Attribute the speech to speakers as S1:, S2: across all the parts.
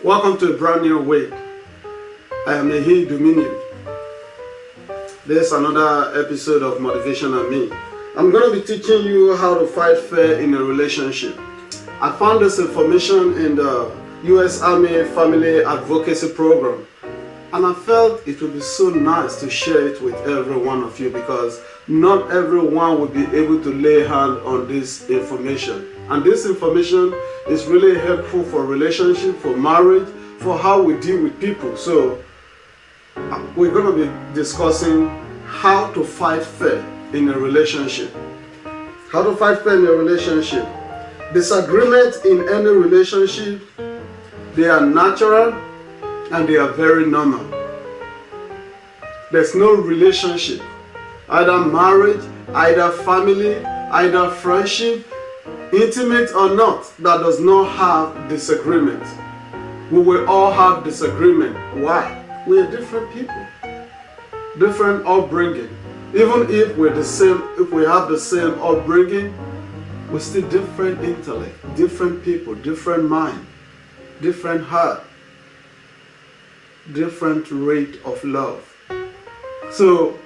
S1: Welcome to a brand new week. I am Ehihi Dominion. There's another episode of Motivation and Me. I'm going to be teaching you how to fight fair in a relationship. I found this information in the U.S. Army Family Advocacy Program, and I felt it would be so nice to share it with every one of you because not everyone will be able to lay hand on this information. And this information is really helpful for relationship, for marriage, for how we deal with people. So we're going to be discussing how to fight fair in a relationship. How to fight fair in a relationship. Disagreement in any relationship, they are natural and they are very normal. There's no relationship, either marriage, either family, either friendship, intimate or not, that does not have disagreement. We will all have disagreement. Why? We are different people, different upbringing. Even if we're the same, if we have the same upbringing, we're still different intellect, different people, different mind, different heart, different rate of love. So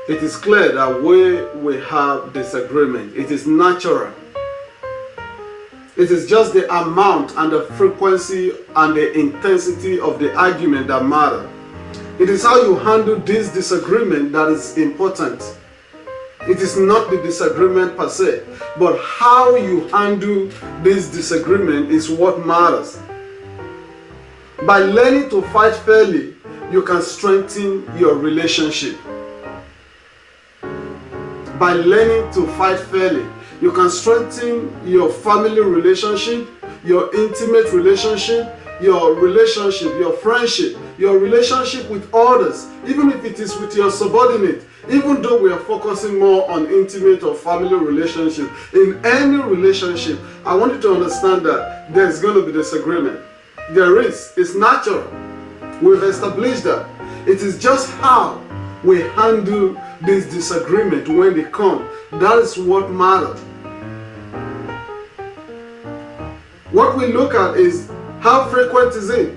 S1: it is clear that we have disagreement. It is natural. It is just the amount and the frequency and the intensity of the argument that matter. It is how you handle this disagreement that is important. It is not the disagreement per se, but how you handle this disagreement is what matters. By learning to fight fairly, you can strengthen your relationship. By learning to fight fairly, you can strengthen your family relationship, your intimate relationship, your friendship, your relationship with others, even if it is with your subordinate. Even though we are focusing more on intimate or family relationship, in any relationship, I want you to understand that there's going to be disagreement. There is. It's natural. We've established that. It is just how we handle this disagreement when they come. That is what matters. What we look at is how frequent is it?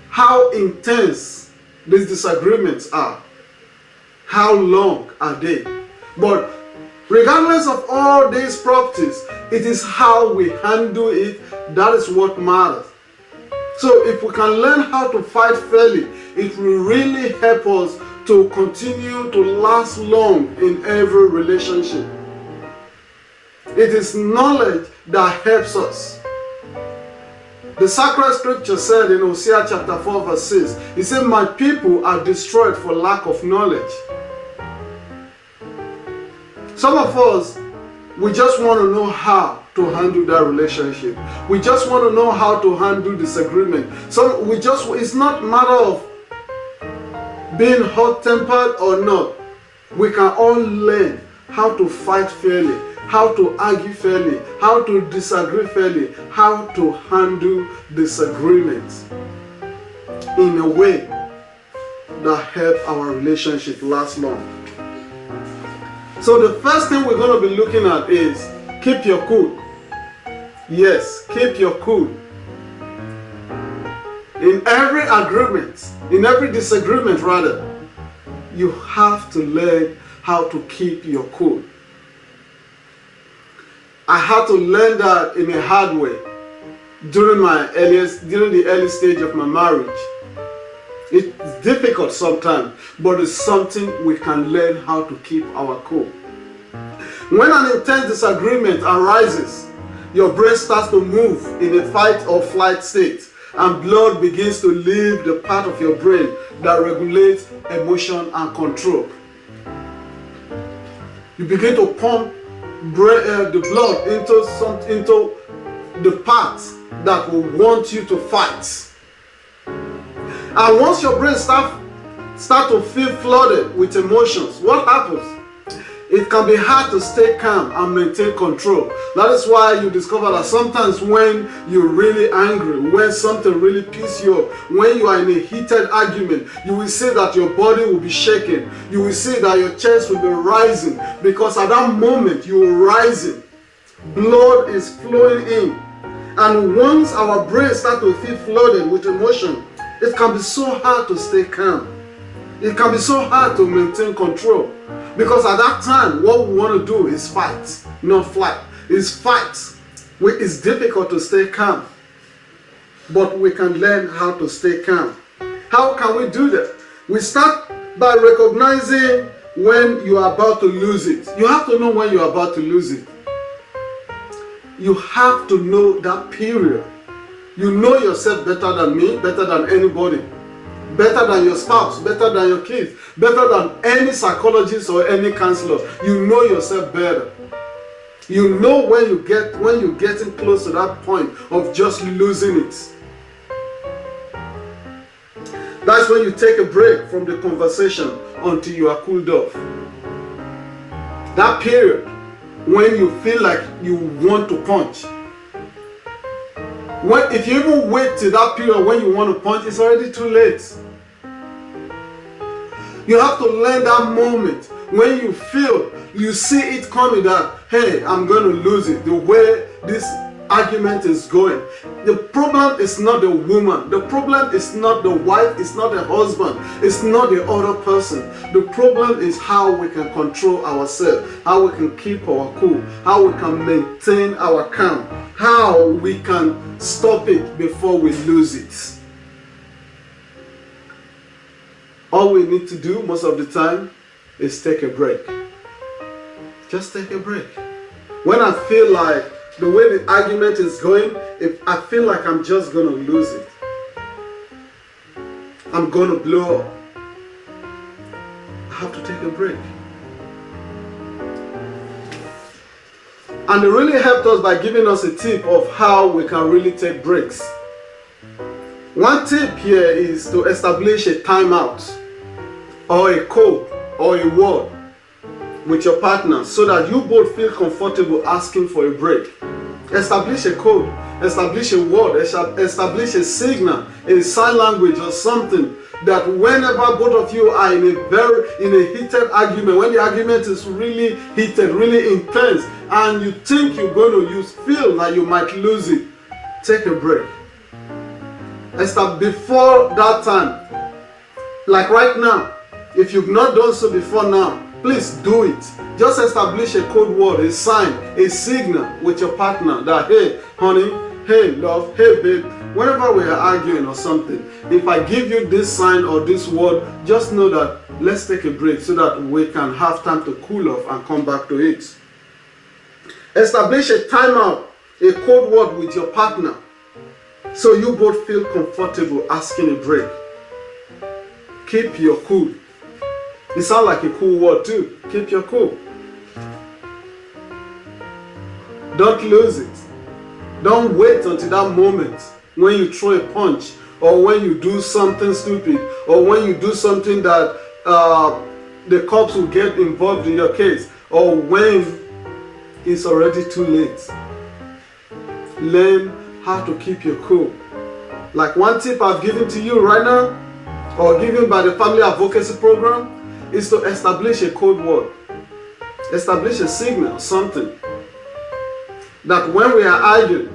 S1: How intense these disagreements are. How long are they? But regardless of all these properties, it is how we handle it that is what matters. So if we can learn how to fight fairly, it will really help us to continue to last long in every relationship. It is knowledge that helps us. The sacred scripture said in Hosea chapter 4 verse 6, it said, "My people are destroyed for lack of knowledge." Some of us, we just want to know how to handle that relationship. We just want to know how to handle disagreement. It's not a matter of being hot-tempered or not. We can all learn how to fight fairly, how to argue fairly, how to disagree fairly, how to handle disagreements in a way that help our relationship last long. So the first thing we're going to be looking at is keep your cool. Yes, keep your cool. In every agreement, in every disagreement rather, you have to learn how to keep your cool. I had to learn that in a hard way during the early stage of my marriage. It's difficult sometimes, but it's something we can learn how to keep our cool. When an intense disagreement arises, your brain starts to move in a fight or flight state, and blood begins to leave the part of your brain that regulates emotion and control. You begin to pump the blood into the parts that will want you to fight. And once your brain start to feel flooded with emotions, what happens? It can be hard to stay calm and maintain control. That is why you discover that sometimes when you're really angry, when something really pisses you off, when you are in a heated argument, you will see that your body will be shaking. You will see that your chest will be rising, because at that moment you are rising. Blood is flowing in. And once our brain starts to feel flooded with emotion, it can be so hard to stay calm. It can be so hard to maintain control. Because at that time, what we want to do is fight, not flight. It's fight. It's difficult to stay calm. But we can learn how to stay calm. How can we do that? We start by recognizing when you are about to lose it. You have to know when you are about to lose it. You have to know that period. You know yourself better than me, better than anybody, better than your spouse, better than your kids, better than any psychologist or any counselor. You know yourself better. You know when you're getting close to that point of just losing it. That's when you take a break from the conversation until you are cooled off. That period when you feel like you want to punch. If you even wait till that period when you want to punch, it's already too late. You have to learn that moment when you feel, you see it coming that, hey, I'm going to lose it, the way this argument is going. The problem is not the woman. The problem is not the wife. It's not the husband. It's not the other person. The problem is how we can control ourselves, how we can keep our cool, how we can maintain our calm, how we can stop it before we lose it. All we need to do most of the time is take a break. Just take a break. When I feel like the way the argument is going, if I feel like I'm just going to lose it, I'm going to blow up, I have to take a break. And it really helped us by giving us a tip of how we can really take breaks. One tip here is to establish a timeout or a code or a word with your partner so that you both feel comfortable asking for a break. Establish a code, establish a word, establish a signal, a sign language or something that whenever both of you are in a heated argument, when the argument is really heated, really intense, and you think you're going to feel that you might lose it, take a break. Before that time, like right now, if you've not done so before now, please do it. Just establish a code word, a sign, a signal with your partner that, hey, honey, hey, love, hey, babe, whenever we are arguing or something, if I give you this sign or this word, just know that let's take a break so that we can have time to cool off and come back to it. Establish a timeout, a code word with your partner so you both feel comfortable asking a break. Keep your cool. It sounds like a cool word too. Keep your cool. Don't lose it. Don't wait until that moment when you throw a punch or when you do something stupid or when you do something that the cops will get involved in your case or when it's already too late. Learn how to keep your cool. Like one tip I've given to you right now or given by the Family Advocacy Program is to establish a code word. Establish a signal, something that when we are arguing,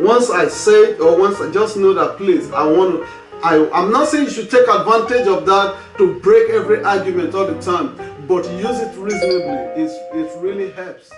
S1: once I say it or once I just know that please, I'm not saying you should take advantage of that to break every argument all the time, but use it reasonably. It really helps.